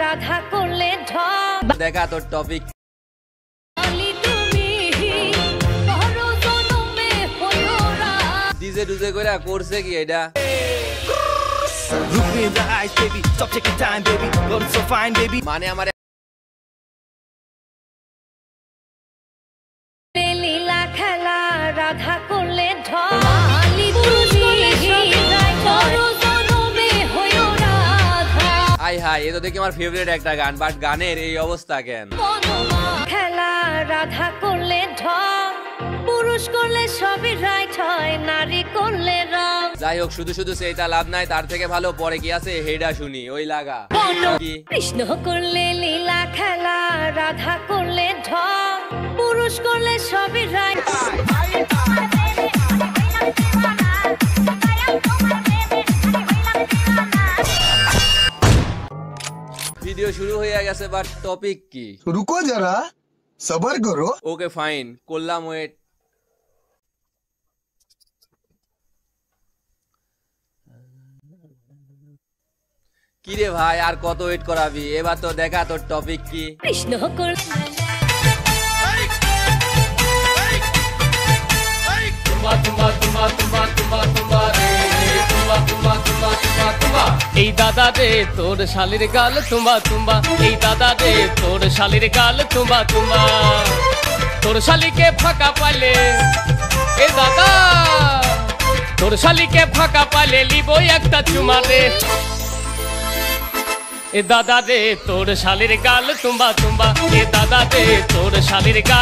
রাধা করলে ঢং দেখা তোর টপিক ডিজে ডুজে কইরা করছে কি এটা মানে আমার লীলা খেলা রাধা করলে ঢং হাই হাই এ তো দেখি আমার ফেভারিট একটা গান বাট গানের এই অবস্থা কেন খেলা রাধা করলে ঢং পুরুষ করলে সবই রাইট হয় নারী করলে রং যাই হোক শুধু শুধু সেইটা লাভ নাই তার থেকে ভালো পরে কি আছে হেডা শুনি ওই লাগা কি কৃষ্ণ করলে লীলা খেলা রাধা করলে ঢং পুরুষ করলে সবই রাইট ভিডিও শুরু হয়ে গেছে বাট টপিক কি रुको जरा सबर करो ওকে ফাইন করলাম ওয়েট কিরে ভাই আর কত ওয়েট করাবি এবার তো দেখা তোর টপিক কি কৃষ্ণ করলে এই দাদা রে তোর শালির গাল তুম্বা তুম্বা এই দাদা রে তোর শালির গাল তুম্বা তুম্বা তোর শালিকে ফাঁকা পালে এ দাদা তোর শালিকে ফাঁকা পালে লিবো একটা চুমা রে এ দাদা রে তোর শালির গাল তুম্বা তুম্বা এ দাদা রে তোর শালির গাল